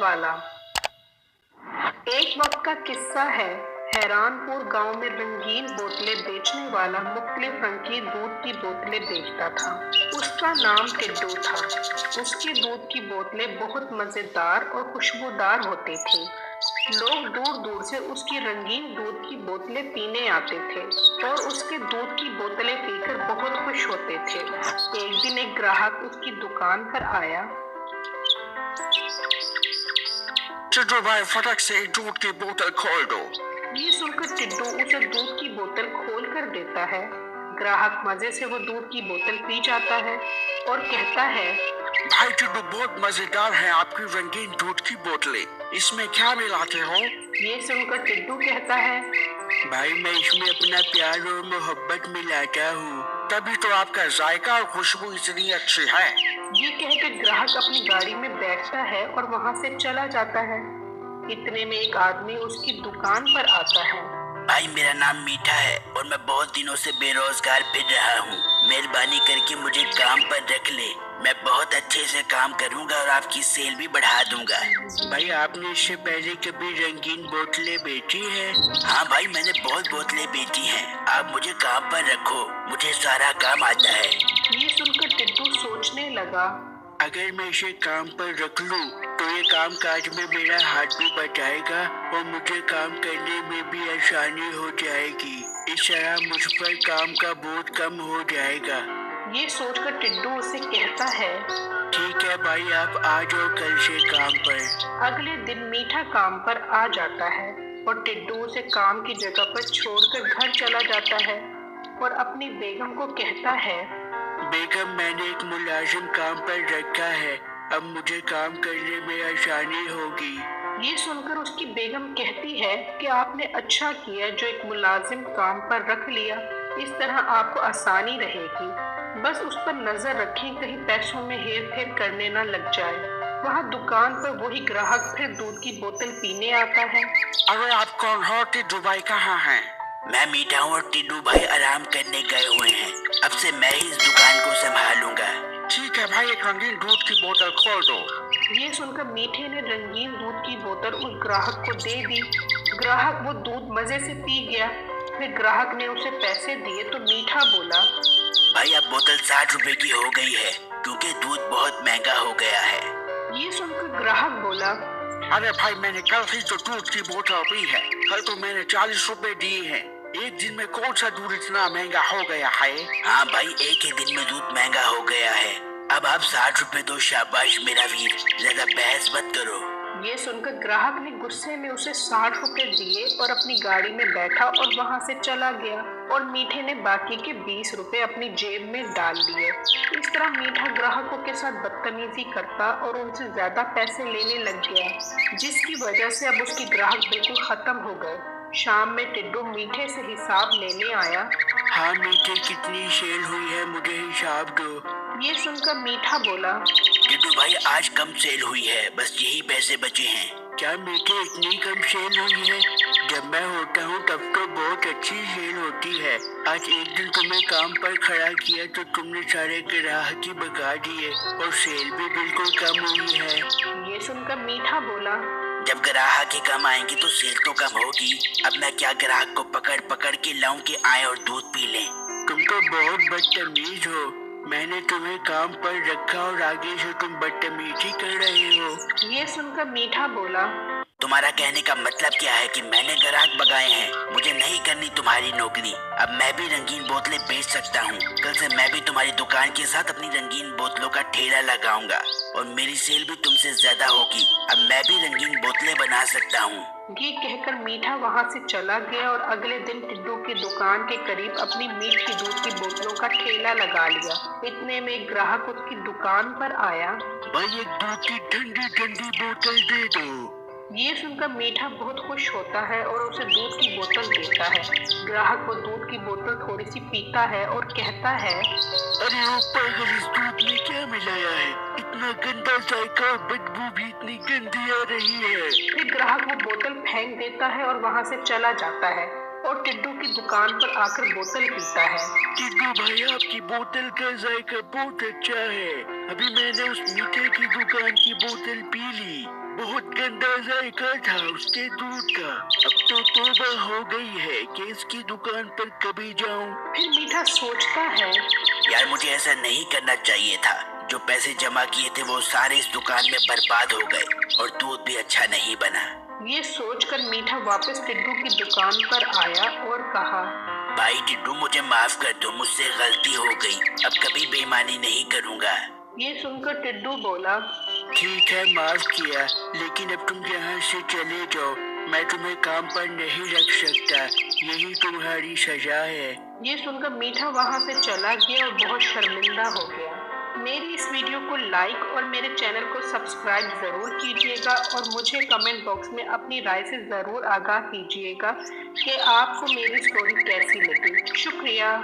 वाला। एक वक्त का किस्सा है। हैरानपुर गांव में रंगीन बोतलें बेचने वाला मुख्तलिफ रंग की दूध की बोतलें बेचता था। उसका नाम टिड्डू था। उसकी दूध की बोतलें बहुत मजेदार और खुशबूदार होती थी। लोग दूर दूर से उसकी रंगीन दूध की बोतलें पीने आते थे और उसके दूध की बोतलें पीकर बहुत खुश होते थे। एक दिन एक ग्राहक उसकी दुकान पर आया। टिड्डू भाई, फटक से दूध की बोतल खोल दो। ये सुनकर टिड्डू उसे दूध की बोतल खोल कर देता है। ग्राहक मजे से वो दूध की बोतल पी जाता है और कहता है, भाई टिड्डू, बहुत मजेदार है आपकी रंगीन दूध की बोतलें। इसमें क्या मिलाते हो? ये सुनकर टिड्डू कहता है, भाई मैं इसमें अपना प्यार और मोहब्बत मिलाता हूँ, तभी तो आपका जायका और खुशबू इतनी अच्छी है। ये कहकर ग्राहक अपनी गाड़ी में बैठता है और वहाँ से चला जाता है। इतने में एक आदमी उसकी दुकान पर आता है। भाई मेरा नाम मीठा है और मैं बहुत दिनों से बेरोजगार फिर रहा हूँ। मेहरबानी करके मुझे काम पर रख ले। मैं बहुत अच्छे से काम करूँगा और आपकी सेल भी बढ़ा दूंगा। भाई आपने इससे पहले कभी रंगीन बोतलें बेची है? हाँ भाई, मैंने बहुत बोतलें बेची हैं। आप मुझे काम पर रखो, मुझे सारा काम आता है। ये सुनकर टिड्डू सोचने लगा, अगर मैं इसे काम पर रख लूं, तो ये काम काज में मेरा हाथ भी बटाएगा और मुझे काम करने में भी आसानी हो जाएगी। इस तरह मुझ पर काम का बोझ कम हो जाएगा। ये सोचकर टिड्डू उसे कहता है, ठीक है भाई, आप आ जाओ कल से काम पर। अगले दिन मीठा काम पर आ जाता है और टिड्डू उसे काम की जगह पर छोड़कर घर चला जाता है और अपनी बेगम को कहता है, बेगम, मैंने एक मुलाजिम काम पर रखा है, अब मुझे काम करने में आसानी होगी। ये सुनकर उसकी बेगम कहती है कि आपने अच्छा किया जो एक मुलाजिम काम पर रख लिया, इस तरह आपको आसानी रहेगी। बस उस पर नजर रखें कहीं पैसों में हेर फेर करने न लग जाए। वहाँ दुकान पर वही ग्राहक फिर दूध की बोतल पीने आता है। अरे आप कौन हो? टिड्डू भाई कहाँ हैं? मैं मीठा हूँ और टिड्डू भाई आराम करने गए हुए हैं। अब से मैं ही इस दुकान को संभालूंगा। ठीक है भाई, एक रंगीन दूध की बोतल खोल दो। ये सुनकर मीठे ने रंगीन दूध की बोतल उस ग्राहक को दे दी। ग्राहक वो दूध मजे से पी गया। फिर ग्राहक ने उसे पैसे दिए तो मीठा बोला, भाई अब बोतल 60 रुपए की हो गई है क्योंकि दूध बहुत महंगा हो गया है। ये सुनकर ग्राहक बोला, अरे भाई, मैंने कल ही तो दूध की बोतल पी है। कल तो मैंने 40 रुपए दिए हैं। एक दिन में कौन सा दूध इतना महंगा हो गया है? हाँ भाई, एक ही दिन में दूध महंगा हो गया है। अब आप 60 रुपए दो। शाबाश मेरा वीर, ज्यादा बहस मत करो। ये सुनकर ग्राहक ने गुस्से में उसे 60 रुपए दिए और अपनी गाड़ी में बैठा और वहां से चला गया और मीठे ने बाकी के 20 रुपए अपनी जेब में डाल दिए। इस तरह मीठा ग्राहकों के साथ बदतमीजी करता और उनसे ज्यादा पैसे लेने लग गया, जिसकी वजह से अब उसकी ग्राहक बिल्कुल खत्म हो गए। शाम में टिड्डू मीठे से हिसाब लेने आया। हाँ मीठे, कितनी सेल हुई है, मुझे हिसाब दो। ये सुनकर मीठा बोला, टिड्डू भाई आज कम सेल हुई है, बस यही पैसे बचे हैं। क्या मीठे इतनी कम सेल हुई है? जब मैं होता हूँ तब तो बहुत अच्छी सेल होती है। आज एक दिन तुम्हें काम पर खड़ा किया तो तुमने सारे ग्राहक ही भगा दिए और सेल भी बिल्कुल कम हुई है। ये सुनकर मीठा बोला, जब ग्राहक ही कम आएंगे तो सेल तो कम होगी। अब मैं क्या ग्राहक को पकड़ पकड़ के लाऊं कि आए और दूध पी लें? तुम तो बहुत बदतमीज हो। मैंने तुम्हें काम पर रखा और आगे से तुम बदतमीजी कर रहे हो। ये सुनकर मीठा बोला, तुम्हारा कहने का मतलब क्या है कि मैंने ग्राहक भगाए हैं? मुझे नहीं करनी तुम्हारी नौकरी। अब मैं भी रंगीन बोतलें बेच सकता हूँ। कल से मैं भी तुम्हारी दुकान के साथ अपनी रंगीन बोतलों का ठेला लगाऊंगा और मेरी सेल भी तुमसे ज्यादा होगी। अब मैं भी रंगीन बोतलें बना सकता हूँ। ये कहकर मीठा वहाँ से चला गया और अगले दिन टिड्डू की दुकान के करीब अपनी मीठ की दूध की बोतलों का ठेला लगा लिया। इतने में एक ग्राहक उसकी दुकान पर आया। भाई एक दूध की ठंडी ठंडी बोतल दे दो। ये सुनकर मीठा बहुत खुश होता है और उसे दूध की बोतल देता है। ग्राहक वो दूध की बोतल थोड़ी सी पीता है और कहता है, अरे ओ पागल, इस दूध में क्या मिलाया है? इतना गंदा जायका और बदबू भी इतनी गंदी आ रही है। फिर ग्राहक वो बोतल फेंक देता है और वहाँ से चला जाता है और टिड्डू की दुकान पर आकर बोतल पीता है। टिड्डू भाई, आपकी बोतल का जायका बहुत अच्छा है। अभी मैंने उस मीठे की दुकान दुकान की बोतल पी ली। बहुत गंदा जायका था उसके दूध का। अब तो तौबा हो गई है कि इसकी दुकान पर कभी जाऊं। फिर मीठा सोचता है, यार मुझे ऐसा नहीं करना चाहिए था। जो पैसे जमा किए थे वो सारे इस दुकान में बर्बाद हो गए और दूध भी अच्छा नहीं बना। ये सोचकर मीठा वापस टिड्डू की दुकान पर आया और कहा, भाई टिड्डू मुझे माफ कर दो, मुझसे गलती हो गई। अब कभी बेईमानी नहीं करूँगा। ये सुनकर टिड्डू बोला, ठीक है माफ किया, लेकिन अब तुम यहाँ से चले जाओ। मैं तुम्हें काम पर नहीं रख सकता, यही तुम्हारी सजा है। ये सुनकर मीठा वहाँ से चला गया और बहुत शर्मिंदा हो गया। मेरी इस वीडियो को लाइक और मेरे चैनल को सब्सक्राइब ज़रूर कीजिएगा और मुझे कमेंट बॉक्स में अपनी राय से ज़रूर आगाह कीजिएगा कि आपको मेरी स्टोरी कैसी लगी। शुक्रिया।